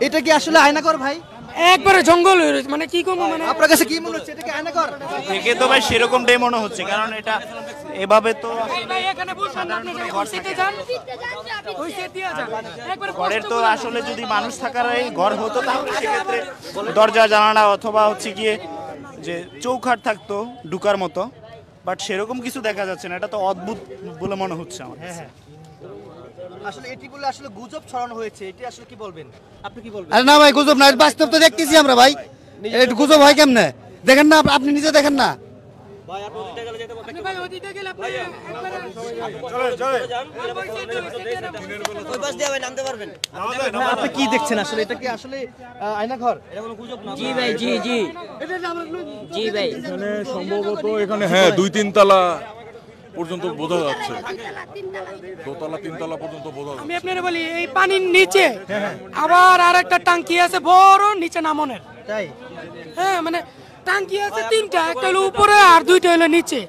এটা কি আসলে আয়নাঘর ভাই? একবারে জঙ্গল হয়ে রয়েছে, মানে কি করবো, মানে আপনার কাছে কি মনে হচ্ছে এটা কি আয়নাঘর? দেখে তো ভাই সেরকমটাই মনে হচ্ছে, কারণ এটা এভাবে তো ভাই এখানে বলছেন আপনি যে ওই সেটে যান, ওই সেট দিয়ে যান একবারে ঘরের তো আসলে যদি মানুষ থাকার এই ঘর হতো তাহলে সেক্ষেত্রে দরজা জানালা অথবা হচ্ছে গিয়ে যে চৌকাঠ থাকতো ঢুকার মতো, বাট সেরকম কিছু দেখা যাচ্ছে না। এটা তো অদ্ভুত বলে মনে হচ্ছে আমার। আসলে এটি বলে আসলে গুজব ছড়ানো হয়েছে, এটি আসলে কি বলবেন, আপনি কি বলবেন? আরে না ভাই, গুজব না, বাস্তব তো দেখতেছি আমরা ভাই। এটা গুজব হয় কেমনে? দেখেন না, আপনি নিজে দেখেন না। আপনি ভাই ওদিকে গেলে আপনি একবারে ওই পাশ দিয়ে ভাই নামতে পারবেন। আপনি কি দেখছেন আসলে এটা কি আসলে আয়নাঘর? জি ভাই, জি জি জি ভাই। এখানে সম্ভবত এখানে হ্যাঁ 2-3 তলা পর্যন্ত বোঝা যাচ্ছে, দোতলা 3 তলা পর্যন্ত বোঝা যাচ্ছে। আমি আপনারে বলি এই পানির নিচে আবার আরেকটা টাঙ্কি আছে বড় নিচে নামনের। তাই? হ্যাঁ, মানে টাঙ্কি আছে তিনটা, একটা হলো উপরে আর দুইটা হলো নিচে।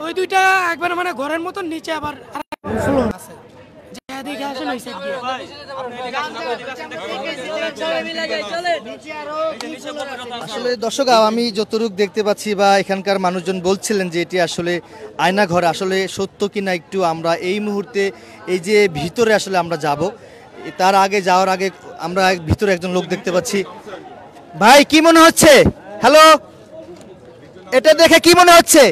ওই দুইটা একবার মানে ঘরের মতন নিচে আবার আছে। যেদিকে আসেন ওই সাইড দিয়ে। আসলে দর্শক, আমি যতটুকু দেখতে পাচ্ছি বা এখানকার মানুষজন বলছিলেন যে এটি আসলে আয়নাঘর, আসলে সত্য কিনা একটু আমরা এই মুহূর্তে এই যে ভিতরে আসলে আমরা যাব, তার আগে যাওয়ার আগে আমরা ভিতরে একজন লোক দেখতে পাচ্ছি। ভাই কি মনে হচ্ছে? হ্যালো, এটা দেখে কি মনে হচ্ছে?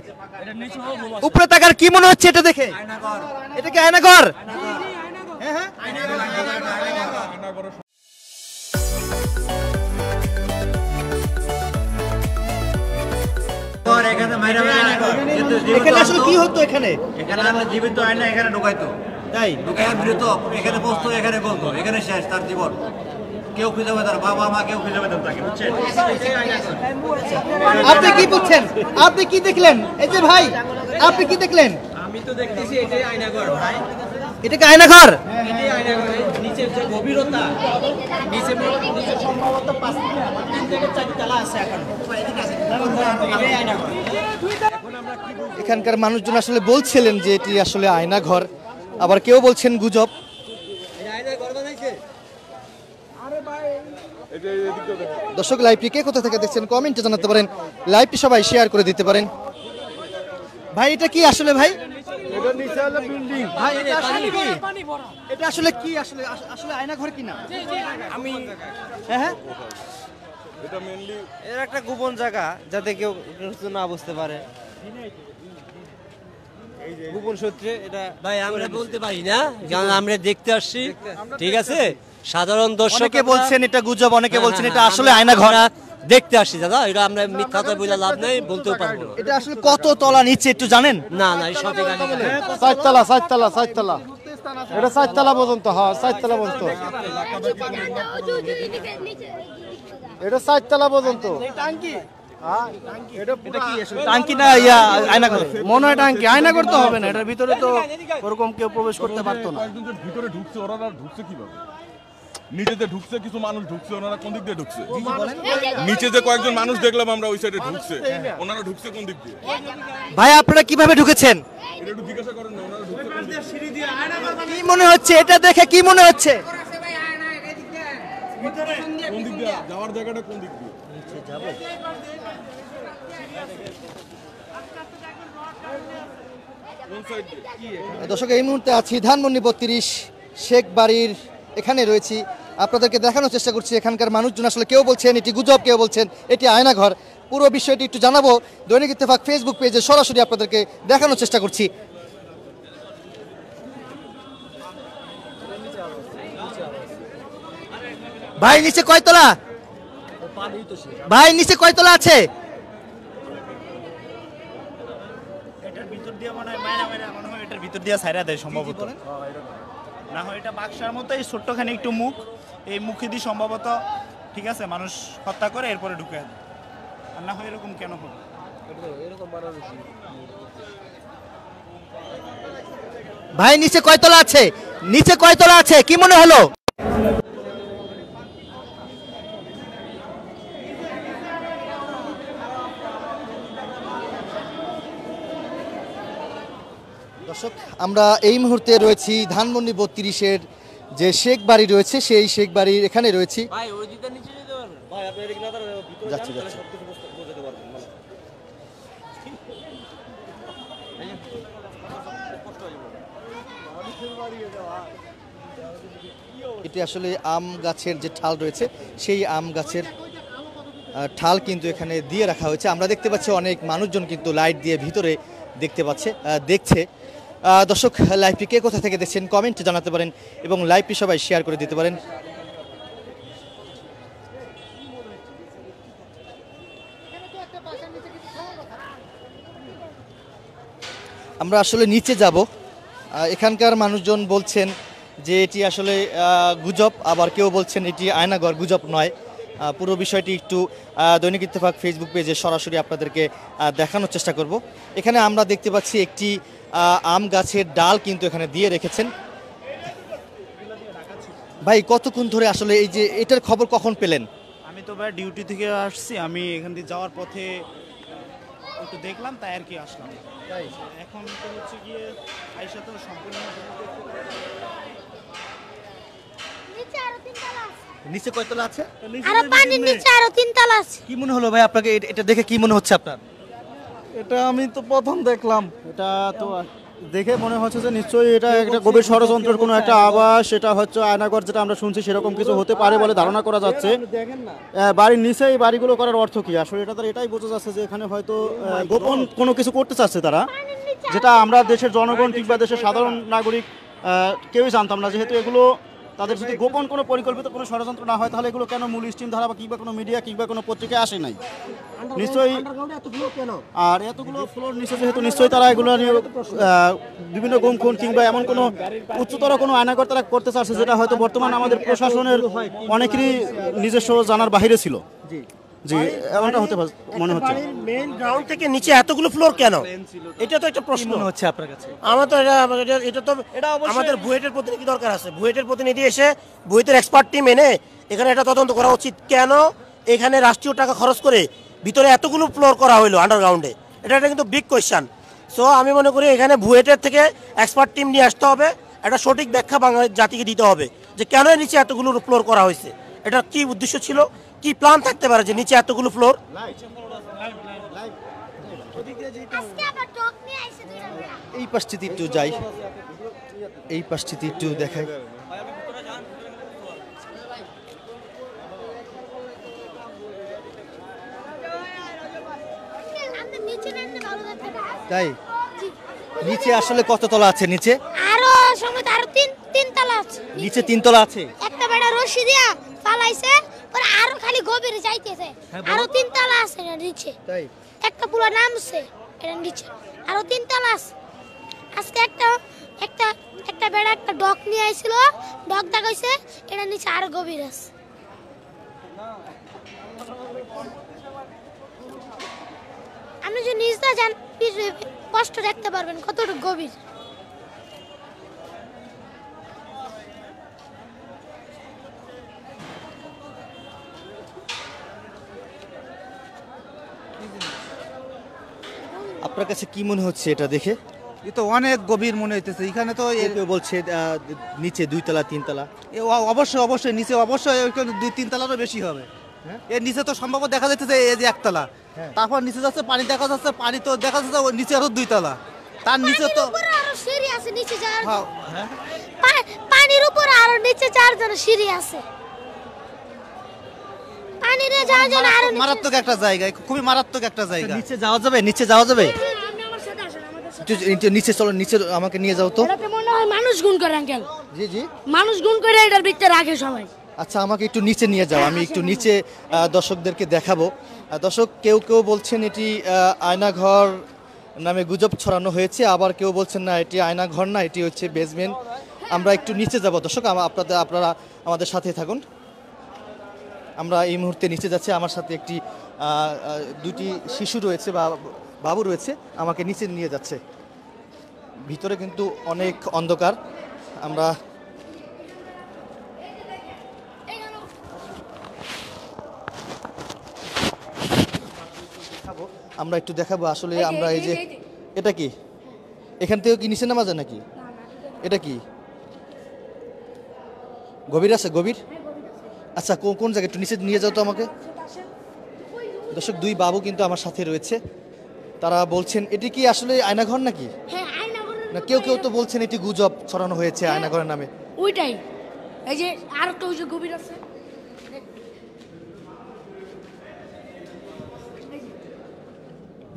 উপরে তাকার কি মনে হচ্ছে এটা দেখে? এটা কি আয়নাঘর? হ্যাঁ হ্যাঁ, এখানে আসলে কি হতো? এখানে আমরা জীবিত আয়না এখানে ঢুকাইতো, তাই? ঢুকাই মৃত এখানে বসতো, এখানে বলতো, এখানে শেষ তার জীবন। কেউ খুঁজে পেত না, বাবা মা কেউ খুঁজে পেত তাকে, বুঝছেন? আপনি কি বুঝছেন? আপনি কি দেখলেন? এই যে ভাই, আপনি কি দেখলেন? আমি তো দেখতেছি এটাই আয়নাঘর ভাই, এটা কি আয়নাঘর? এটাই আয়নাঘর। নিচের যে গভীরতা, নিচে সম্ভবত 3 থেকে 4 তলা আছে এখন। এটাই আয়নাঘর। এখানকার মানুষজন আসলে বলছিলেন যে এটি আসলে আয়নাঘর, আবার কেউ বলছেন গুজব। দর্শক, লাইভটি কে কোথা থেকে দেখছেন কমেন্টে জানাতে পারেন, লাইভটি সবাই শেয়ার করে দিতে পারেন। ভাই এটা কি আসলে ভাই? এটা নিচে হলো বিল্ডিং। ভাই এটা আসলে কি? পানি ভরা। এটা আসলে কি? আসলে আসলে আয়নাঘর কিনা? আমি হ্যাঁ হ্যাঁ, এটা মেইনলি এর একটা গোপন জায়গা যাতে কেউ না বুঝতে পারে, গোপন সূত্রে এটা ভাই আমরা বলতে পারি না, কারণ আমরা দেখতে আসছি, ঠিক আছে? সাধারণ দর্শক অনেকে বলছেন এটা গুজব, অনেকে বলছেন এটা আসলে আয়নাঘর। দেখতে আসছি দাদা, এটা আমরা মিথ্যা কথা বলে লাভ নেই, বলতেও পারবো না। এটা আসলে কত তলা নিচে একটু জানেন? না না, এই সঠিক আমি জানি না। 4 তলা, 4 তলা, 4 তলা। এটা 4 তলা পর্যন্ত, হ্যাঁ 4 তলা পর্যন্ত। এটা 4 তলা পর্যন্ত। এটা কি আসলে টাঙ্কি না ইয়া আয়নাঘর? মনে হয় টাঙ্কি, আয়নাঘর তো হবে না, এটার ভিতরে তো ওরকম কেউ প্রবেশ করতে পারতো না। কয়েকজন যে ভিতরে ঢুকছে, ওনারা ঢুকছে কিভাবে? নিচে যে ঢুকছে, কিছু মানুষ ঢুকছে, ওনারা কোন দিক দিয়ে ঢুকছে? নিচে যে কয়েকজন মানুষ দেখলাম আমরা ওই সাইডে ঢুকছে, ওনারা ঢুকছে কোন দিক দিয়ে? ভাই আপনারা কিভাবে ঢুকেছেন? এটা একটু জিজ্ঞাসা করেন না, ওনারা ঢুকছে কোন দিক দিয়ে? কি মনে হচ্ছে এটা দেখে? কি মনে হচ্ছে? কোন দিক দিয়ে যাওয়ার জায়গাটা কোন দিক দিয়ে? কোন সাইড দিয়ে? দর্শক, এই মুহূর্তে আছি ধানমন্ডি 32 শেখ বাড়ির এখানে রয়েছি, আপনাদেরকে দেখানোর চেষ্টা করছি এখানকার মানুষজন আসলে কেউ বলছেন এটি গুজব, কেউ বলছেন এটি আয়নাঘর। পুরো বিষয়টি একটু জানাবো দৈনিক ইত্তেফাক ফেসবুক পেজে সরাসরি আপনাদেরকে দেখানোর চেষ্টা করছি। ভাই নিচে কয়তলা? ভাই নিচে কয়তলা আছে? এটার ভিতর দিয়ে মনে হয় মাইনা মনে হয় এটার ভিতর দিয়ে ছাইরা দেয় সম্ভবত। না হয় এটা বাক্সার মতো এই ছোট্টখানি একটু মুখ, এই মুখে দিয়ে সম্ভবত, ঠিক আছে, মানুষ হত্যা করে এরপরে ঢুকে দেয়। আর না হয় এরকম কেন হবে? ভাই নিচে কয়তলা আছে? নিচে কয়তলা আছে কি মনে হলো? দর্শক, আমরা এই মুহূর্তে রয়েছি ধানমন্ডি 32-এর যে শেখ বাড়ি রয়েছে সেই শেখ বাড়ির এখানে রয়েছি। যাচ্ছি যাচ্ছি। এটি আসলে আম গাছের যে ঠাল রয়েছে সেই আম গাছের ঠাল কিন্তু এখানে দিয়ে রাখা হয়েছে। আমরা দেখতে পাচ্ছি অনেক মানুষজন কিন্তু লাইট দিয়ে ভিতরে দেখছে। দর্শক, লাইভটি কে কোথা থেকে দেখছেন কমেন্টে জানাতে পারেন এবং লাইভটি সবাই শেয়ার করে দিতে পারেন। আমরা আসলে নিচে যাব। এখানকার মানুষজন বলছেন যে এটি আসলে গুজব, আবার কেউ বলছেন এটি আয়নাঘর, গুজব নয়। পুরো বিষয়টি একটু দৈনিক ইত্তেফাক ফেসবুক পেজে সরাসরি আপনাদেরকে দেখানোর চেষ্টা করব। এখানে আমরা দেখতে পাচ্ছি একটি আম গাছের ডাল কিন্তু এখানে দিয়ে রেখেছেন। ভাই, কতক্ষণ ধরে আসলে এই যে এটার খবর কখন পেলেন? আমি তো ভাই ডিউটি থেকে আসছি, আমি এখান দিয়ে যাওয়ার পথে একটু দেখলাম, তাই আর কি আসলাম। এখন তো হচ্ছে গিয়ে আইসা তো সম্পূর্ণ নিচে কয়তলা আছে? আর পানির নিচে আরো 3 তলা আছে। কি মনে হলো ভাই আপনাকে, এটা দেখে কি মনে হচ্ছে আপনার? এটা আমি তো প্রথম দেখলাম, এটা তো দেখে মনে হচ্ছে যে নিশ্চয়ই এটা একটা গভীর ষড়যন্ত্রের কোনো একটা আবাস। এটা হচ্ছে আয়নাঘর, যেটা আমরা শুনছি সেরকম কিছু হতে পারে বলে ধারণা করা যাচ্ছে। বাড়ির নিচে এই বাড়িগুলো করার অর্থ কি? আসলে এটা তার এটাই বোঝা যাচ্ছে যে এখানে হয়তো গোপন কোনো কিছু করতে চাচ্ছে তারা, যেটা আমরা দেশের জনগণ কিংবা দেশের সাধারণ নাগরিক কেউই জানতাম না। যেহেতু এগুলো তাদের যদি গোপন কোনো পরিকল্পিত কোনো ষড়যন্ত্র না হয়, তাহলে এগুলো কেন মূল স্ট্রিম ধারা বা কিংবা কোনো মিডিয়া কিংবা কোনো পত্রিকায় আসে নাই নিশ্চয়ই। আর এতগুলো ফ্লোর নিচে যেহেতু নিশ্চয়ই তারা এগুলো নিয়ে বিভিন্ন গুম খুন কিংবা এমন কোনো উচ্চতর কোনো আয়নাঘর তারা করতে চাচ্ছে, যেটা হয়তো বর্তমান আমাদের প্রশাসনের অনেকেরই নিজস্ব জানার বাইরে ছিল। জি, এমনটা হতে মনে হচ্ছে। মেইন গ্রাউন্ড থেকে নিচে এতগুলো ফ্লোর কেন? এটা তো একটা প্রশ্ন হচ্ছে আপনার কাছে। আমার তো এটা তো আমাদের বুয়েটের প্রতিনিধি দরকার আছে। বুয়েটের প্রতিনিধি এসে বুয়েটের এক্সপার্ট টিম এনে এখানে এটা তদন্ত করা উচিত। কেন এখানে রাষ্ট্রীয় টাকা খরচ করে ভিতরে এতগুলো ফ্লোর করা হলো আন্ডারগ্রাউন্ডে? এটা কিন্তু বিগ কোয়েশ্চেন। সো আমি মনে করি এখানে বুয়েটের থেকে এক্সপার্ট টিম নিয়ে আসতে হবে, একটা সঠিক ব্যাখ্যা বাংলাদেশ জাতিকে দিতে হবে যে কেন নিচে এতগুলো ফ্লোর করা হয়েছে, এটা কি উদ্দেশ্য ছিল, কি প্ল্যান থাকতে পারে যে নিচে এতগুলো ফ্লোর। এই পাশটিতে একটু যাই, এই পাশটিতে একটু দেখাই। তাই নিচে আসলে কত তলা আছে? নিচে আরো সময় আরো 3 তলা আছে। নিচে 3 তলা আছে। একটা বেড়া রশি দিয়া পালাইছে, পরে আরো খালি গভীরে যাইতেছে। আরো 3 তলা আছে না নিচে। তাই একটা পুরো নামছে এর নিচে, আরো 3 তলা আছে। আজকে একটা বেড়া একটা ডক নিয়ে আইছিল, ডক দেখাইছে এর নিচে আরো গভীর আছে। আপনি যদি নিচটা যান কষ্ট দেখতে পারবেন কতটুকু গভীর। আপনার কাছে কি মনে হচ্ছে এটা দেখে? এ তো অনেক গভীর মনে হইতেছে। এখানে তো কেউ বলছে নিচে 2 তলা 3 তলা। অবশ্যই নিচে অবশ্যই 2-3 তলারও বেশি হবে। এর নিচে তো সম্ভব দেখা যাচ্ছে এই যে 1 তলা, তারপর নিচে যাচ্ছে পানি দেখা যাচ্ছে, পানি তো দেখা যাচ্ছে নিচে আরো 2 তলা, তার নিচে তো আরো সিঁড়ি আছে নিচে যাওয়ার। পানির উপর আরো নিচে 4 জন সিঁড়ি আছে। পানিতে যাওয়ার জন্য আরো মারাত্মক একটা জায়গা, খুবই মারাত্মক একটা জায়গা। নিচে যাওয়া যাবে? নিচে যাওয়া যাবে? নিচে চলো, নিচে আমাকে নিয়ে যাও তো। এটাতে মনে হয় মানুষ গুণ করে আঙ্কেল। জি জি, মানুষ গুণ করে এটার ভিতরে রাখে সবাই। আচ্ছা, আমাকে একটু নিচে নিয়ে যাও, আমি একটু নিচে দর্শকদেরকে দেখাবো। দর্শক, কেউ বলছেন এটি আয়নাঘর নামে গুজব ছড়ানো হয়েছে, আবার কেউ বলছেন না এটি আয়নাঘর না, এটি হচ্ছে বেসমেন্ট। আমরা একটু নিচে যাব দর্শক, আপনারা আমাদের সাথে থাকুন। আমরা এই মুহূর্তে নিচে যাচ্ছি, আমার সাথে একটি 2টি শিশু রয়েছে বা বাবু রয়েছে, আমাকে নিচে নিয়ে যাচ্ছে। ভিতরে কিন্তু অনেক অন্ধকার। আমরা একটু দেখাবো আসলে আমরা এই যে এটা কি, এখান থেকে কি নিচে নামা যায় নাকি? এটা কি গভীর আছে, গভীর। আচ্ছা, কোন জায়গায় একটু নিচে নিয়ে যাও তো আমাকে। দর্শক, দুই বাবু কিন্তু আমার সাথে রয়েছে, তারা বলছেন এটি কি আসলে আয়নাঘর নাকি? হ্যাঁ আয়নাঘরের না, কেউ কেউ তো বলছেন এটি গুজব ছড়ানো হয়েছে আয়নাঘরের নামে। ওইটাই, এই যে আর একটা ওই যে গভীর আছে।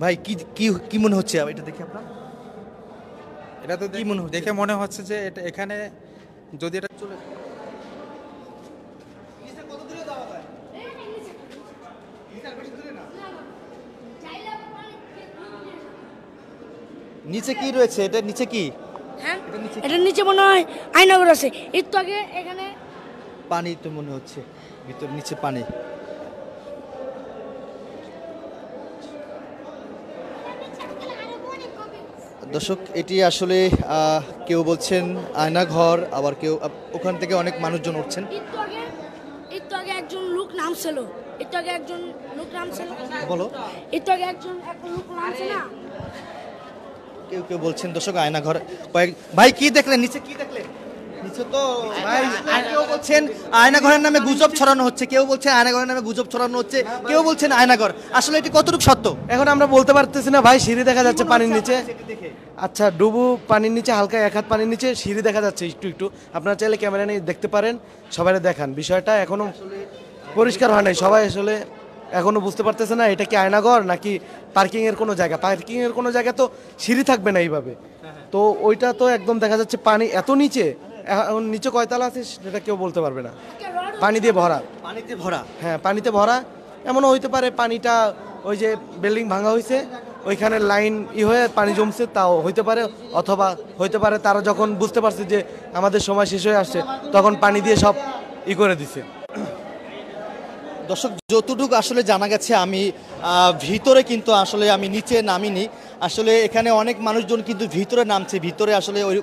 ভাই কি কি কি মনে হচ্ছে এটা দেখে আপনার? এটা তো কি মনে হচ্ছে? দেখে মনে হচ্ছে যে এটা এখানে যদি এটা চলে নিচে কি রয়েছে? এটা নিচে কি? হ্যাঁ, এটার নিচে মনে হয় আয়নাঘর আছে। একটু আগে এখানে পানি তো মনে হচ্ছে, ভিতর নিচে পানি। দর্শক, এটি আসলে কেউ বলছেন আয়নাঘর, আবার কেউ ওখান থেকে অনেক মানুষজন উঠছেন। একটু আগে একজন লোক নামছিল, বলো। একটু আগে একজন লোক নামছে না। কেউ কেউ বলছেন দর্শক আয়নাঘর ভাই কি দেখলেন? নিচে কি দেখলেন? নিচে তো ভাই কেউ বলছেন আয়নাঘরের নামে গুজব ছড়ানো হচ্ছে, কেউ বলছেন আয়নাঘরের নামে গুজব ছড়ানো হচ্ছে, কেউ বলছেন আয়নাঘর। আসলে এটি কতটুকু সত্য এখন আমরা বলতে পারতেছি না ভাই। সিঁড়ি দেখা যাচ্ছে পানির নিচে। আচ্ছা, ডুবু পানির নিচে, হালকা এক হাত পানির নিচে, সিঁড়ি দেখা যাচ্ছে একটু একটু। আপনারা চাইলে ক্যামেরা নিয়ে দেখতে পারেন, সবাই দেখান। বিষয়টা এখনো পরিষ্কার হয় নাই, সবাই আসলে এখনো বুঝতে পারতেছে না এটা কি আয়নাঘর নাকি পার্কিং এর কোনো জায়গা। পার্কিং এর কোনো জায়গা তো সিঁড়ি থাকবে না এইভাবে, তো ওইটা তো একদম দেখা যাচ্ছে পানি এত নিচে। এখন নিচে কয়তলা আছে সেটা কেউ বলতে পারবে না, পানি দিয়ে ভরা। পানিতে ভরা? হ্যাঁ, পানিতে ভরা। এমনও হইতে পারে পানিটা ওই যে বিল্ডিং ভাঙা হয়েছে ওইখানে লাইন হয়ে পানি জমছে, তাও হইতে পারে। অথবা হইতে পারে তারা যখন বুঝতে পারছে যে আমাদের সময় শেষ হয়ে আসছে তখন পানি দিয়ে সব করে দিছে। দর্শক, যতটুকু আসলে জানা গেছে, আমি ভিতরে কিন্তু আসলে আমি নিচে নামিনি। আসলে এখানে অনেক মানুষজন কিন্তু ভিতরে নামছে। ভিতরে আসলে ওই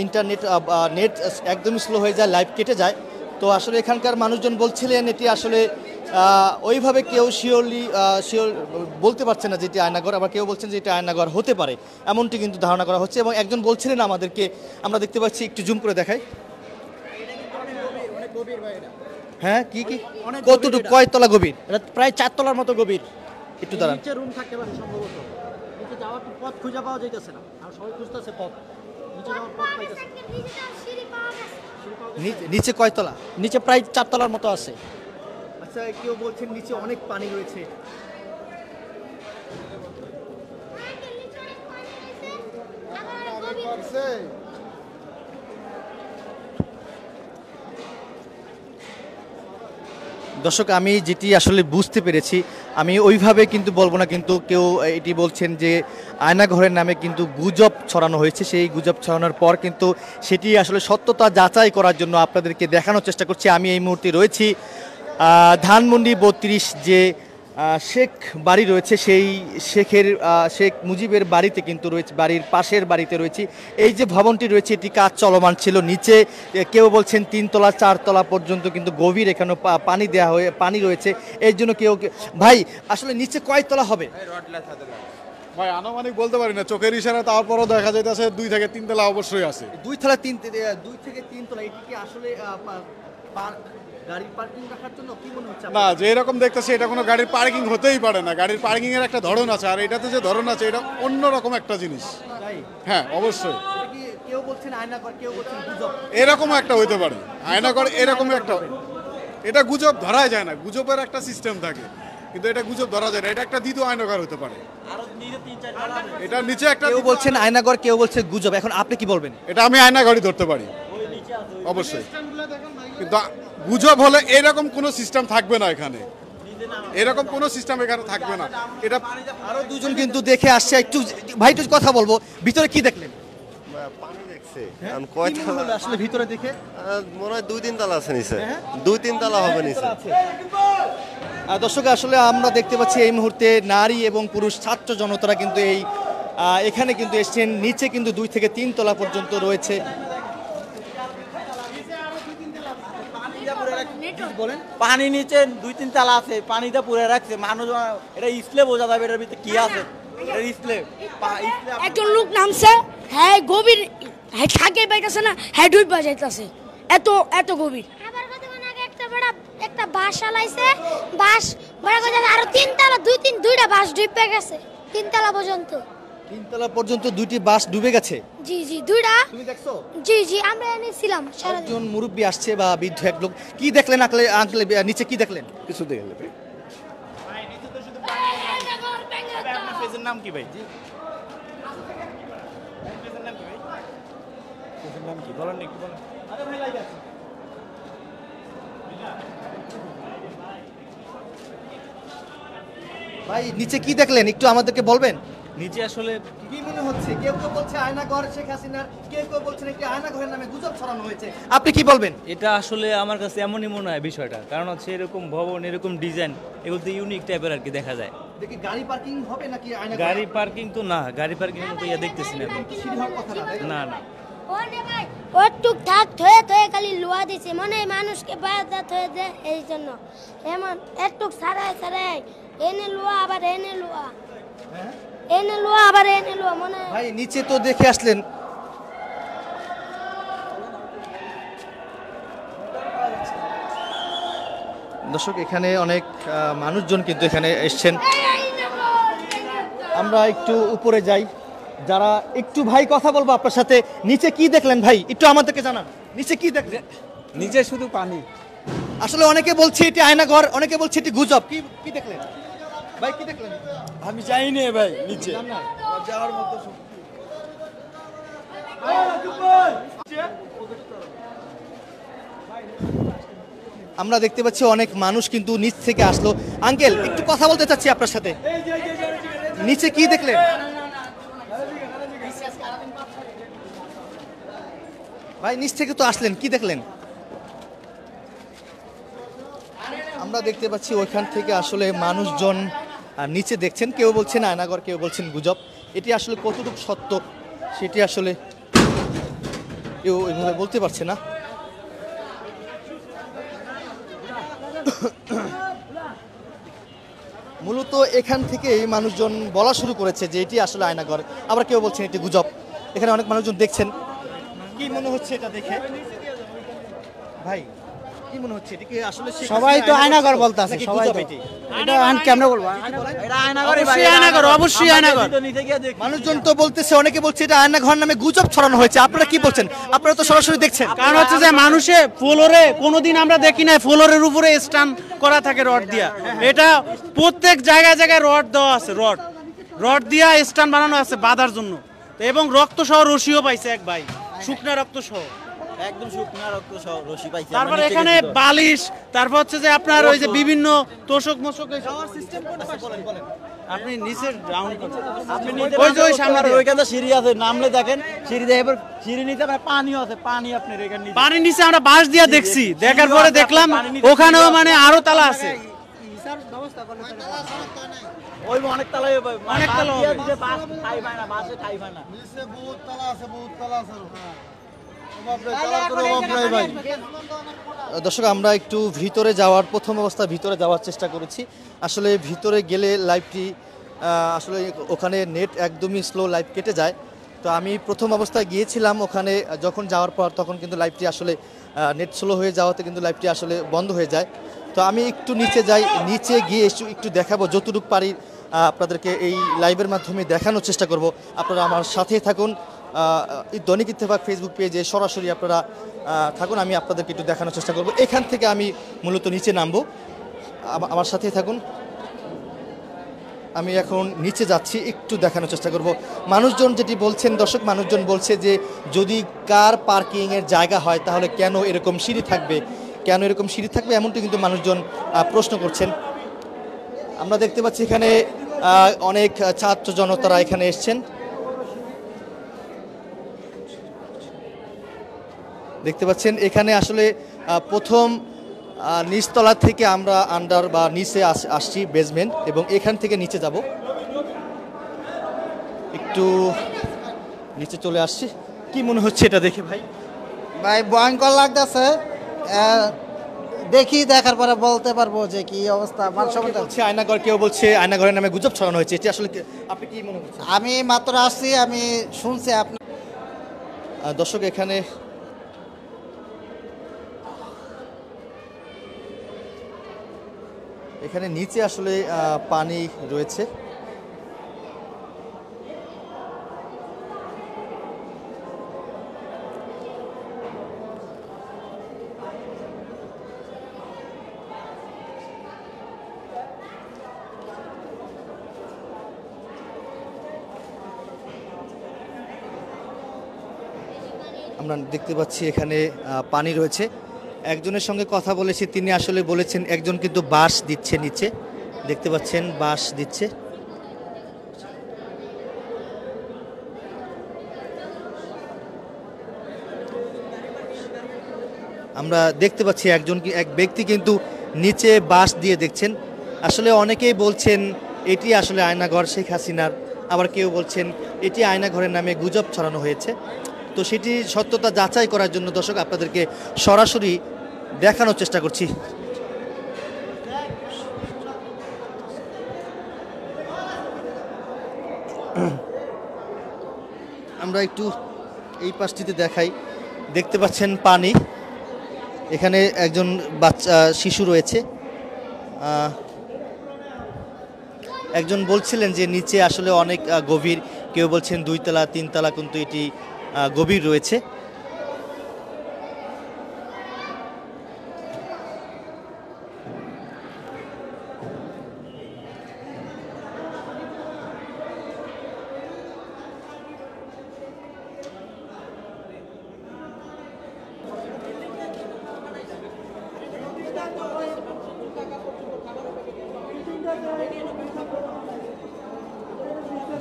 ইন্টারনেট নেট একদমই স্লো হয়ে যায়, লাইভ কেটে যায়। তো আসলে এখানকার মানুষজন বলছিলেন এটি আসলে ওইভাবে কেউ শিওর বলতে পারছে না যে এটি আয়নাঘর, আবার কেউ বলছেন যে এটা আয়নাঘর হতে পারে, এমনটি কিন্তু ধারণা করা হচ্ছে। এবং একজন বলছিলেন আমাদেরকে, আমরা দেখতে পাচ্ছি, একটু জুম করে দেখাই। হ্যাঁ, কি কি কতটুকু, কয়তলা গভীর? এটা প্রায় 4 তলার মতো গভীর। একটু দাঁড়ান। নিচে রুম থাকতে পারে সম্ভবত। নিচে যাওয়ার পথ খুঁজে পাওয়া যাইতেছে না, আর সবাই খুঁজতেছে পথ, নিচে যাওয়ার পথ পাইতেছে। নিচে কয়তলা? নিচে প্রায় 4 তলার মতো আছে। আচ্ছা, কেউ বলছেন নিচে অনেক পানি রয়েছে। দর্শক, আমি যেটি আসলে বুঝতে পেরেছি, আমি ওইভাবে কিন্তু বলবো না, কিন্তু কেউ এটি বলছেন যে আয়নাঘরের নামে কিন্তু গুজব ছড়ানো হয়েছে। সেই গুজব ছড়ানোর পর কিন্তু সেটি আসলে সত্যতা যাচাই করার জন্য আপনাদেরকে দেখানোর চেষ্টা করছি। আমি এই মুহূর্তে রয়েছি ধানমন্ডি 32 যে শেখ বাড়ি রয়েছে, সেই শেখ মুজিবের বাড়িতে কিন্তু রয়েছে, বাড়ির পাশের বাড়িতে রয়েছে। এই যে ভবনটি রয়েছে এটি কাজ চলমান ছিল। নিচে কেউ বলছেন 3 তলা 4 তলা পর্যন্ত কিন্তু গভীর, এখানে পানি দেওয়া হয়ে পানি রয়েছে। এর জন্য কেউ ভাই আসলে নিচে কয় তলা হবে? ভাই আনুমানিক বলতে পারি না, চোখের ইশারা। তারপরও দেখা যাইতেছে 2 থেকে 3 তলা অবশ্যই আছে। 2 থেকে 3 তলা। এটি কি আসলে গাড়ির পার্কিং রাখার জন্য কি মনে হচ্ছে? না, যে এরকম দেখতেছে এটা কোনো গাড়ির পার্কিং হতেই পারে না। গাড়ির পার্কিং এর একটা ধরন আছে, আর এটাতে যে ধরন আছে এটা অন্যরকম একটা জিনিস। হ্যাঁ, অবশ্যই। কেউ বলছেন আয়নাঘর, কেউ বলছেন গুজব। এরকম একটা হইতে পারে আয়নাঘর, এরকম একটা। এটা গুজব ধরা যায় না, গুজবের একটা সিস্টেম থাকে, কিন্তু এটা গুজব ধরা যায় না। এটা একটা দ্বিতীয় আয়নাঘর হতে পারে। এটা নিচে একটা, কেউ বলছেন আয়নাঘর, কেউ বলছে গুজব। এখন আপনি কি বলবেন? এটা আমি আয়নাঘরই ধরতে পারি অবশ্যই, কিন্তু গুজব হলে এরকম কোনো সিস্টেম থাকবে না এখানে। এরকম কোনো সিস্টেম এখানে থাকবে না। এটা আরো দুজন কিন্তু দেখে আসছে। একটু ভাই একটু কথা বলবো, ভিতরে কি দেখলেন? পানি দেখছে আসলে ভিতরে দেখে মনে হয় 2-3 তলা আছে নিচে, 2-3 তলা হবে নিচে। দর্শক, আসলে আমরা দেখতে পাচ্ছি এই মুহূর্তে নারী এবং পুরুষ ছাত্র জনতারা কিন্তু এখানে কিন্তু এসছেন। নিচে কিন্তু 2 থেকে 3 তলা পর্যন্ত রয়েছে। পানি নিচে 2-3 তলা আছে, পানিটা পুরে রাখছে মানুষ। এটা স্লেব বোঝা যাবে এটার ভিতরে কি আছে। একজন লোক নামছে, হ্যাঁ গভীর, হ্যাঁ থাকে পাইতেছে না, হ্যাঁ ডুব বাজাইতেছে। এত এত গভীর। আবার কতক্ষণ আগে একটা বাস চালাইছে, বাস বড় কথা আরো তিনতলা দুইটা বাস ডুবে গেছে তিনতলা পর্যন্ত। তিনতলা পর্যন্ত দুইটি বাস ডুবে গেছে? জি জি দুইটা। তুমি দেখছো? জি জি আমরা এনেছিলাম। একজন মুরব্বী আসছে বা বৃদ্ধ এক লোক, কি দেখলেন আঙ্কেল নিচে কি দেখলেন? কিছু দেখলেন আপনার পেজের নাম কি ভাই? পেজের নাম কি বলেন একটু বলেন। ভাই নিচে কি দেখলেন একটু আমাদেরকে বলবেন? নিচে আসলে কি মনে হচ্ছে? কেউ কেউ বলছে আয়নাঘর শেখ হাসিনার, কেউ কেউ বলছেন একটি আয়নাঘরের নামে গুজব ছড়ানো হয়েছে, আপনি কি বলবেন? এটা আসলে আমার কাছে এমনই মনে হয় বিষয়টা, কারণ হচ্ছে এরকম ভবন এরকম ডিজাইন এগুলোতে ইউনিক টাইপের আর কি দেখা যায়। দেখি গাড়ি পার্কিং হবে নাকি আয়নাঘর? গাড়ি পার্কিং তো না, গাড়ি পার্কিং মতো ইয়া দেখতেছি না এখন। সিঁড়ি হওয়ার কথা না। না না ওনে ভাই ওটুক থাক থয়ে খালি লোয়া দিছে, মনে হয় মানুষকে বাধা থয়ে দেয় এই জন্য এমন একটুক সারাই এনে লোয়া আবার এনে লোয়া, এনে লোয়া আবার এনে লোয়া মনে হয়। ভাই নিচে তো দেখে আসলেন, দর্শক এখানে অনেক মানুষজন কিন্তু এখানে এসছেন। আমরা একটু উপরে যাই, যারা একটু ভাই কথা বলবো আপনার সাথে। নিচে কি দেখলেন ভাই একটু আমাদেরকে জানান, নিচে কি দেখলেন? নিচে শুধু পানি। আসলে অনেকে বলছে এটি আয়নাঘর, অনেকে বলছে এটি গুজব, কি দেখলেন ভাই? কি দেখলেন? আমি যাইনি ভাই নিচে যাওয়ার মতো। আমরা দেখতে পাচ্ছি অনেক মানুষ কিন্তু নিচ থেকে আসলো। আঙ্কেল একটু কথা বলতে চাচ্ছি আপনার সাথে, নিচে কি দেখলেন? ভাই নিচ থেকে তো আসলেন, কি দেখলেন? আমরা দেখতে পাচ্ছি ওইখান থেকে আসলে মানুষজন নিচে দেখছেন, কেউ বলছেন আয়নাঘর, কেউ বলছেন গুজব। এটি আসলে কতটুকু সত্য সেটি আসলে কেউ এভাবে বলতে পারছে না। মূলত এখান থেকেই মানুষজন বলা শুরু করেছে যে এটি আসলে আয়নাঘর, আবার কেউ বলছেন এটি গুজব। এখানে অনেক মানুষজন দেখছেন। কি মনে হচ্ছে এটা দেখে ভাই? কি মনে হচ্ছে এটিকে আসলে সবাই তো আয়নাঘর বলতাছে, সবাই তো এটা কেমনে বলবো? এটা আয়নাঘরই ভাই, আয়নাঘর অবশ্যই আয়নাঘর। মানুষজন তো বলতেছে, অনেকে বলছে এটা আয়নাঘর নামে গুজব ছড়ানো হয়েছে, আপনারা কি বলছেন? আপনারা তো সরাসরি দেখছেন। কারণ হচ্ছে যে মানুষে ফ্লোরে কোনোদিন আমরা দেখি না ফ্লোরের উপরে স্ট্যান্ড করা থাকে রড দিয়া, এটা প্রত্যেক জায়গায় জায়গায় রড দেওয়া আছে, রড দিয়া স্ট্যান্ড বানানো আছে বাঁধার জন্য। এবং রক্ত সহ রশিও পাইছে এক ভাই, শুকনা রক্ত সহ, একদম শুকনা রক্ত সহ রশি পাইছে। তারপর এখানে বালিশ, তারপর হচ্ছে যে আপনার ওই যে বিভিন্ন তোষক মোষক সিস্টেম বলেন। আপনি নিচে ডাউন করছেন, আপনি নিতে ওই যে সামনে ওইখানে সিঁড়ি আছে, নামলে দেখেন সিঁড়ি দেখে, এবার সিঁড়ি নিচে মানে পানিও আছে, পানি আপনার এখানে নিচে, পানির নিচে আমরা বাঁশ দিয়া দেখছি, দেখার পরে দেখলাম ওখানেও মানে আরো তালা আছে। ওই অনেক তালা, অনেক তালা হবে। বাস খাই পায় না, বাসে খাই পায় না। নিচে বহুত তালা আছে, বহুত তালা আছে। দর্শক আমরা একটু ভিতরে যাওয়ার, প্রথম অবস্থা ভিতরে যাওয়ার চেষ্টা করেছি। আসলে ভিতরে গেলে লাইভটি আসলে ওখানে নেট একদমই স্লো, লাইভ কেটে যায়। তো আমি প্রথম অবস্থায় গিয়েছিলাম ওখানে, যখন যাওয়ার পর তখন কিন্তু লাইভটি আসলে নেট স্লো হয়ে যাওয়াতে কিন্তু লাইভটি আসলে বন্ধ হয়ে যায়। তো আমি একটু নিচে যাই, নিচে গিয়ে একটু দেখাবো যতটুকু পারি আপনাদেরকে এই লাইভের মাধ্যমে দেখানোর চেষ্টা করব। আপনারা আমার সাথেই থাকুন, দৈনিক ইত্তেফাক ফেসবুক পেজে সরাসরি আপনারা থাকুন, আমি আপনাদেরকে একটু দেখানোর চেষ্টা করব। এখান থেকে আমি মূলত নিচে নামবো, আমার সাথেই থাকুন। আমি এখন নিচে যাচ্ছি, একটু দেখানোর চেষ্টা করব। মানুষজন যেটি বলছেন, দর্শক মানুষজন বলছে যে যদি কার পার্কিংয়ের জায়গা হয় তাহলে কেন এরকম সিঁড়ি থাকবে, কেন এরকম সিঁড়ি থাকবে, এমনটি কিন্তু মানুষজন প্রশ্ন করছেন। আমরা দেখতে পাচ্ছি এখানে অনেক ছাত্র জনতারা এখানে এসছেন। দেখতে পাচ্ছেন এখানে আসলে প্রথম নিচতলা থেকে আমরা আন্ডার বা নিচে আসছি বেসমেন্ট, এবং এখান থেকে নিচে যাব, একটু নিচে চলে আসছি। কি মনে হচ্ছে এটা দেখে ভাই? ভাই ভয়ঙ্কর লাগতেছে, দেখি দেখার পরে বলতে পারবো যে কি অবস্থা। বলছে আয়নাঘর, কেউ বলছে আয়নাঘরের নামে গুজব ছড়ানো হয়েছে, এটি আসলে আপনি কি মনে হচ্ছে? আমি মাত্র আসছি, আমি শুনছি। আপনি দর্শক এখানে এখানে নিচে আসলে পানি রয়েছে। আমরা দেখতে পাচ্ছি এখানে পানি রয়েছে। একজনের সঙ্গে কথা বলেছি, তিনি আসলে বলেছেন একজন কিন্তু বাঁশ দিচ্ছে নিচে, দেখতে পাচ্ছেন বাঁশ দিচ্ছে। আমরা দেখতে পাচ্ছি এক ব্যক্তি কিন্তু নিচে বাঁশ দিয়ে দেখছেন। আসলে অনেকেই বলছেন এটি আসলে আয়নাঘর শেখ হাসিনার, আবার কেউ বলছেন এটি আয়নাঘরের নামে গুজব ছড়ানো হয়েছে। তো সেটি সত্যতা যাচাই করার জন্য দর্শক আপনাদেরকে সরাসরি দেখানোর চেষ্টা করছি। আমরা একটু এই পাশটিতে দেখাই, দেখতে পাচ্ছেন পানি, এখানে একজন বাচ্চা শিশু রয়েছে। একজন বলছিলেন যে নিচে আসলে অনেক গভীর, কেউ বলছেন 2 তলা 3 তলা কিন্তু এটি গভীর রয়েছে।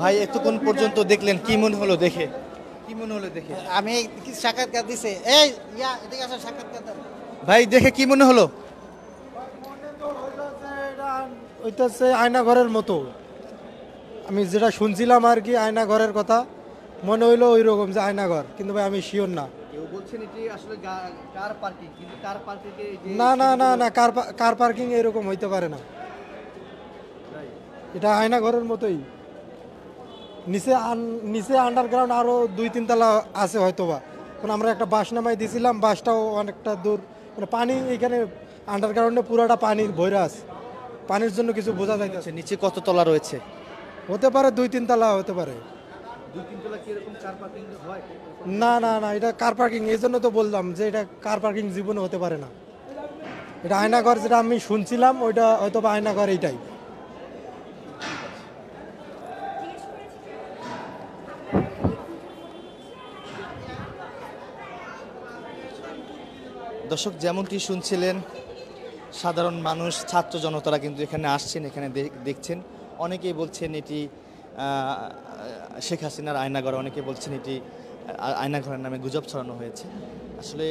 ভাই এতক্ষণ পর্যন্ত দেখলেন, কি মনে হলো দেখে? কি মনে হলো দেখে? আমি সাক্ষাৎকার দিছে, এই ইয়া এদিকে আসো, সাক্ষাৎকার দাও। ভাই দেখে কি মনে হলো? ওইটা হচ্ছে আয়নাঘরের মতো, আমি যেটা শুনছিলাম আর কি আয়নাঘরের কথা, মনে হইলো ওই রকম যে আয়নাঘর, কিন্তু ভাই আমি শিওর না। কেউ বলছেন এটি আসলে কার পার্কিং, কিন্তু কার পার্কিং না না না না, কার পার্কিং এরকম হইতে পারে না, এটা আয়নাঘরের মতোই। নিচে আন্ডারগ্রাউন্ড আরো 2-3 তলা আছে হয়তোবা, কারণ আমরা একটা বাস নামাই দিয়েছিলাম, বাসটাও অনেকটা দূর, মানে পানি এখানে আন্ডারগ্রাউন্ডে পুরোটা পানির ভৈরা আছে, পানির জন্য কিছু বোঝা যাইতেছে। নিচে কত তলা রয়েছে? হতে পারে 2-3 তলা হতে পারে। 2-3 তলা কি এরকম কার পার্কিং হয়? না না না, এটা কার পার্কিং, এই জন্য তো বললাম যে এটা কার পার্কিং জীবনে হতে পারে না, এটা আয়নাঘর যেটা আমি শুনছিলাম ওইটা হয়তো বা আয়নাঘর এইটাই। দর্শক যেমনটি শুনছিলেন, সাধারণ মানুষ, ছাত্র জনতারা কিন্তু এখানে আসছেন, এখানে দেখছেন। অনেকেই বলছেন এটি শেখ হাসিনার আয়নাঘর, অনেকে বলছেন এটি আয়নাঘরের নামে গুজব ছড়ানো হয়েছে। আসলে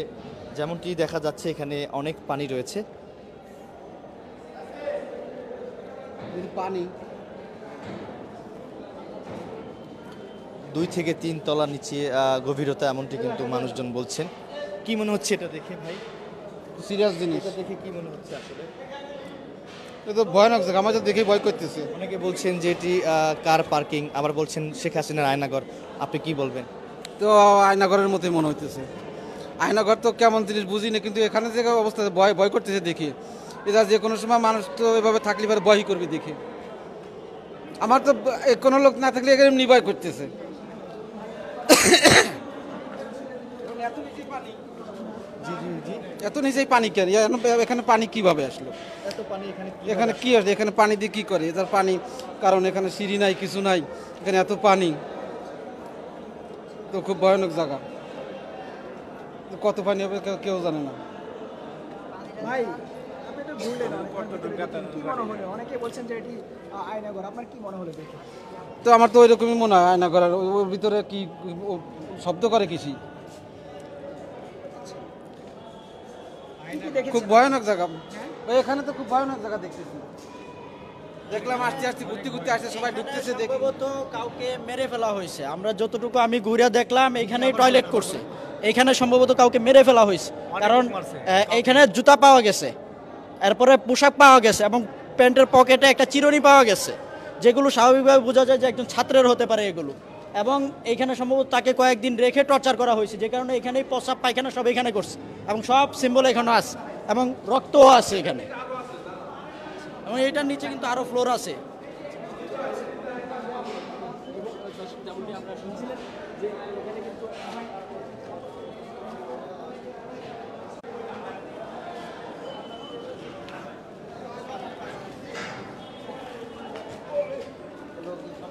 যেমনটি দেখা যাচ্ছে এখানে অনেক পানি রয়েছে। পানি 2 থেকে 3 তলা নিচে গভীরতা, এমনটি কিন্তু মানুষজন বলছেন। কি মনে হচ্ছে এটা দেখে ভাই? সিরিয়াস জিনিস। এটা দেখে কি মনে হচ্ছে আসলে? এটা তো ভয়ানক জায়গা, আমার তো দেখেই ভয় করতেছে। অনেকে বলছেন যে এটি কার পার্কিং, আবার বলছেন শেখ হাসিনার আয়নাঘর। আপনি কি বলবেন? তো আয়নাঘরের মতোই মনে হইতেছে। আয়নাঘর তো কেমন জিনিস বুঝি না, কিন্তু এখানে যে অবস্থা ভয় করতেছে দেখি। এটা যে কোনো সময় মানুষ তো এভাবে থাকলে এবার ভয়ই করবে দেখে। আমার তো কোনো লোক না থাকলে এমনি ভয় করতেছে। এত নিচেই পানি কেন? এখানে পানি কিভাবে আসলো? এখানে কি আসে? এখানে পানি দিয়ে কি করে? এটার পানি, কারণ এখানে সিঁড়ি নাই, কিছু নাই, এখানে এত পানি, তো খুব ভয়ানক জায়গা। কত পানি হবে কেউ জানে না। ভাই আপনি তো ঘুরলেন, কি মনে হলো? অনেকে বলছেন যে এটি আয়নাঘর, আপনার কি মনে হলো দেখে? তো আমার তো ওইরকমই মনে হয় আয়নাঘর। ওর ভিতরে কি শব্দ করে কিছু, খুব ভয়ানক জায়গা। এখানে তো খুব ভয়ানক জায়গা দেখতেছি, দেখলাম আস্তে আস্তে ঘুরতে আসছে, সবাই ঢুকতেছে। সম্ভবত কাউকে মেরে ফেলা হয়েছে, আমরা যতটুকু আমি ঘুরে দেখলাম এখানেই টয়লেট করছে, এখানে সম্ভবত কাউকে মেরে ফেলা হয়েছে, কারণ এইখানে জুতা পাওয়া গেছে, এরপরে পোশাক পাওয়া গেছে এবং প্যান্টের পকেটে একটা চিরুনি পাওয়া গেছে, যেগুলো স্বাভাবিকভাবে বোঝা যায় যে একজন ছাত্রের হতে পারে এগুলো। এবং এইখানে সম্ভবত তাকে কয়েকদিন রেখে টর্চার করা হয়েছে, যে কারণে এখানেই প্রস্রাব পায়খানা সব এখানে করছে এবং সব সিম্বল এখানে আছে এবং রক্তও আছে এখানে। এবং এটার নিচে কিন্তু আরো ফ্লোর আছে।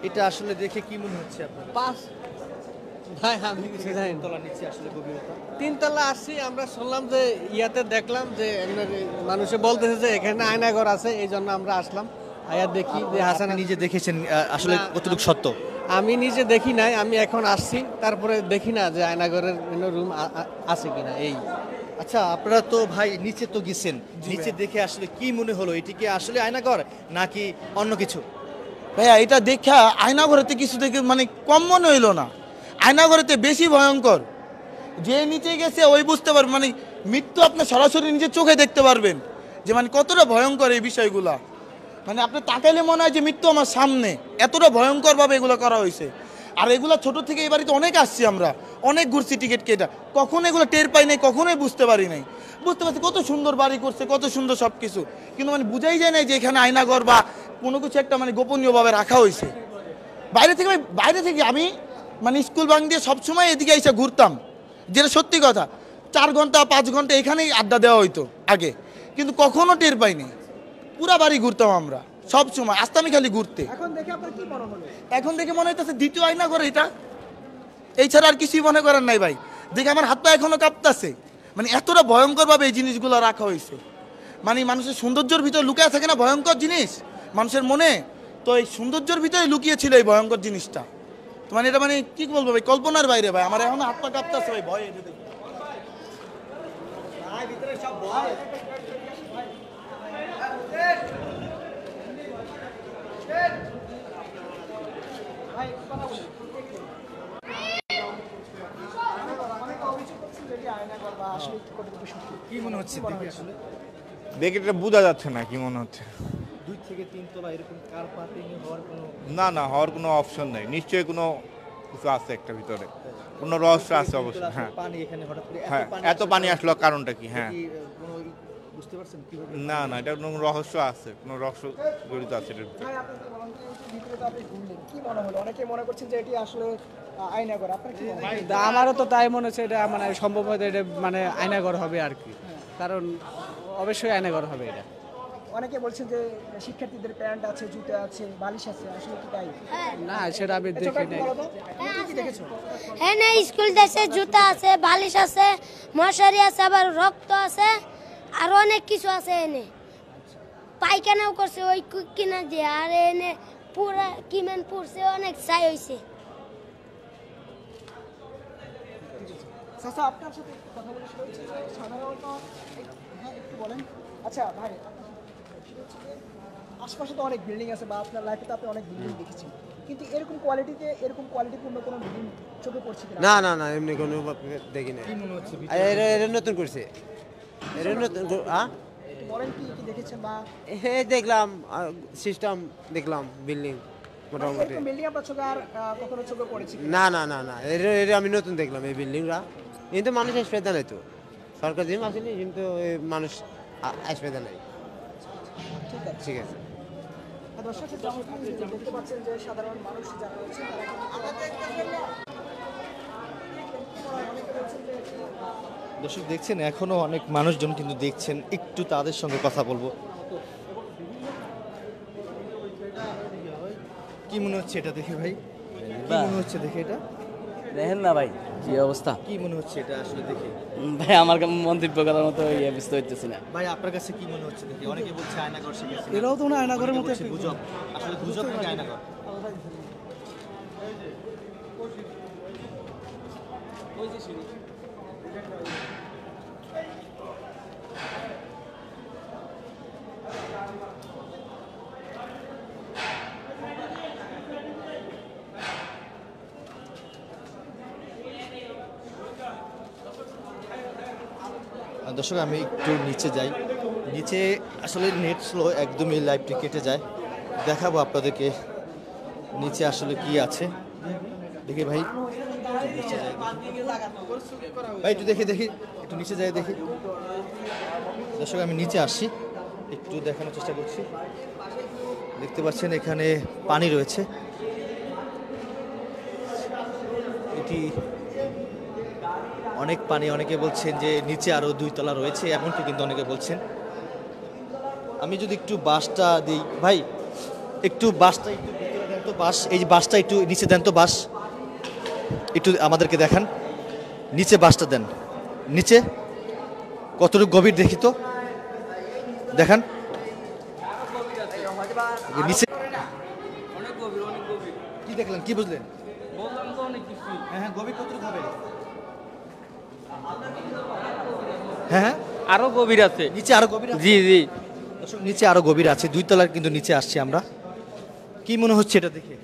এটা আসলে দেখে কি মনে হচ্ছে আপনার? ভাই আমি কিছু জানি না। তলা নিচে আসলে গভীরতা। তিনতলা আসছি, আমরা শুনলাম যে ইয়াতে দেখলাম যে মানুষে বলতেছে যে এখানে আয়নাঘর আছে, এই জন্য আমরা আসলাম। আয়া দেখি যে হাসান নিজে দেখেছেন আসলে কতটুকু সত্য? আমি নিজে দেখি নাই, আমি এখন আসছি, তারপরে দেখি না যে আয়নাঘরের রুম আছে কিনা। এই আচ্ছা, আপনারা তো ভাই নিচে তো গেছেন, নিচে দেখে আসলে কি মনে হলো? এটি কি আসলে আয়নাঘর নাকি অন্য কিছু? ভাইয়া এটা দেখা আয়নাঘরেতে কিছু দেখে মানে কম মনে হইলো না, আয়নাঘরেতে বেশি ভয়ঙ্কর। যে নিচে গেছে ওই বুঝতে পারবেন, মানে মৃত্যু আপনি সরাসরি নিজের চোখে দেখতে পারবেন যে মানে কতটা ভয়ঙ্কর এই বিষয়গুলা। মানে আপনি তাকাইলে মনে হয় যে মৃত্যু আমার সামনে, এতটা ভয়ঙ্করভাবে এগুলো করা হয়েছে। আর এগুলো ছোট থেকে এই বাড়িতে অনেক আসছি আমরা, অনেক ঘুরছি টিকিট কেটে, কখনো এগুলো টের পাই নাই, কখনোই বুঝতে পারি নাই। বুঝতে পারছি কত সুন্দর বাড়ি করছে, কত সুন্দর সব কিছু, কিন্তু মানে বুঝাই যায় না যে এখানে আয়নাঘর বা কোনো কিছু একটা মানে গোপনীয়ভাবে রাখা হয়েছে। বাইরে থেকে আমি মানে স্কুল বাং দিয়ে সবসময় এদিকে এসে ঘুরতাম, যেটা সত্যি কথা। 4 ঘন্টা 5 ঘন্টা এখানেই আড্ডা দেওয়া হইতো আগে, কিন্তু কখনো টের পাইনি। পুরা বাড়ি ঘুরতাম আমরা সব সময়, আসতাম খালি ঘুরতে। এখন দেখে আপনার কি মনে হলো? এখন দেখে মনে হইতেছে দ্বিতীয় আয়নাঘর এটা, এই ছাড়া আর কিছুই মনে করার নাই ভাই। দেখে আমার হাত পা এখনো কাঁপতাছে, মানে এতটা ভয়ঙ্করভাবে এই জিনিসগুলো রাখা হয়েছে। মানে মানুষের সৌন্দর্যের ভিতরে লুকিয়ে থাকে না ভয়ঙ্কর জিনিস মানুষের মনে, তো এই সৌন্দর্যের ভিতরে লুকিয়ে ছিল এই ভয়ঙ্কর জিনিসটা। তো মানে এটা মানে কি বলবো ভাই, কল্পনার বাইরে ভাই। আমার এখন হাত পা কাঁপতাছে ভাই ভয়ে। কি মনে হচ্ছে দেখে আসলে? দেখে এটা বোঝা যাচ্ছে না কি মনে হচ্ছে। 2 থেকে 3 তলা এরকম কার পার্কিং হওয়ার কোনো না হওয়ার কোনো অপশন নেই, নিশ্চয়ই কোনো কিছু আছে একটা ভিতরে, কোনো রহস্য আছে অবশ্যই। হ্যাঁ, পানি এখানে হঠাৎ করে এত পানি আসলো কারণটা কি? হ্যাঁ, কোনো বুঝতে পারছেন কিভাবে? না এটা কোনো রহস্য আছে, কোনো রহস্য জড়িত আছে এটার ভিতরে। ভিতরে তো আপনি ঘুরলেন, কি মনে হলো? অনেকে মনে করছেন যে এটি আসলে আয়নাঘর, আপনার কি মনে হয়? আমারও তো তাই মনে হচ্ছে, এটা মানে সম্ভবত এটা মানে আয়নাঘর হবে আর কি, কারণ অবশ্যই আয়নাঘর হবে এটা। অনেকে বলছেন যে শিক্ষার্থীদের প্যান্ট আছে, জুতা আছে, বালিশ আছে, আসলে কি তাই? না, সেটা আমি দেখি নাই। কি দেখেছো? হ্যাঁ না, স্কুল ড্রেসে জুতা আছে, বালিশ আছে, মশারি আছে, আবার রক্ত আছে, আর অনেক কিছু আছে। এনে পায়খানাও করছে ওই কিনা দিয়ে, আর এনে পুরা কিমেন পুরছে, অনেক ছাই হয়েছে। চাচা, আপনার সাথে কথা বলে শুরু হচ্ছে যে সাধারণত, হ্যাঁ একটু বলেন। আচ্ছা ভাই, আশপাশে তো অনেক বিল্ডিং আছে, বা আপনার লাইফে তো আপনি অনেক বিল্ডিং দেখেছেন, কিন্তু এরকম কোয়ালিটিপূর্ণ কোনো বিল্ডিং চোখে পড়ছে কিনা? না এমনি কোনো দেখি না। কি মনে হচ্ছে? এটা নতুন করছে, এটা নতুন। বলেন কি দেখেছেন? বা দেখলাম সিস্টেম, দেখলাম বিল্ডিং মোটামুটি। বিল্ডিং আপনার চোখে আর কখনো চোখে পড়েছে? না এটা আমি নতুন দেখলাম এই বিল্ডিংটা, কিন্তু মানুষ আসবে নাই তো, সরকার জিম আসেনি, কিন্তু মানুষ আসবে নাই। ঠিক আছে। দর্শক দেখতে পাচ্ছেন যে সাধারণ মানুষ যারা রয়েছে দর্শক দেখছেন, এখনো অনেক মানুষজন কিন্তু দেখছেন, একটু তাদের সঙ্গে কথা বলবো। কি মনে হচ্ছে এটা দেখে ভাই? কি মনে হচ্ছে দেখে এটা? দেখেন না ভাই কি অবস্থা। কি মনে হচ্ছে এটা আসলে দেখে? ভাই আমার মন্তব্য করার মতো বুঝতে হইতেছি না। ভাই আপনার কাছে কি মনে হচ্ছে দেখে? অনেকে বলছে আয়নাঘর শিখেছে, এরাও তো না আয়নাঘরের মতো গুজব, আসলে গুজব নাকি আয়নাঘর? ওই যে সিঁড়ি। দর্শক আমি একটু নিচে যাই, নিচে আসলে নেট স্লো, একদমই লাইভটি কেটে যায়। দেখাবো আপনাদেরকে নিচে আসলে কি আছে। দেখি ভাই, নিচে যাই ভাই, একটু দেখি একটু নিচে যাই দেখি। দর্শক আমি নিচে আসছি, একটু দেখানোর চেষ্টা করছি। দেখতে পাচ্ছেন এখানে পানি রয়েছে, এটি অনেক পানি। অনেকে বলছেন যে নিচে আরো 2 তলা রয়েছে, এমনটি কিন্তু অনেকে বলছেন। আমি যদি একটু বাসটা দিই ভাই, একটু বাসটা একটু ভিতরে দেন তো, বাস এই যে বাসটা একটু নিচে দেন তো, বাস একটু আমাদেরকে দেখান, নিচে বাসটা দেন, নিচে কতটুকু গভীর দেখি তো, দেখান নিচে। কি দেখলেন, কি বুঝলেন? হ্যাঁ, গভীর কতটুকু হবে? হ্যাঁ, আরো গভীর আছে, নিচে আরো গভীর আছে। জি জি দর্শক, নিচে আরো গভীর আছে, 2 তলার কিন্তু নিচে আসছি আমরা। কি মনে হচ্ছে এটা দেখে?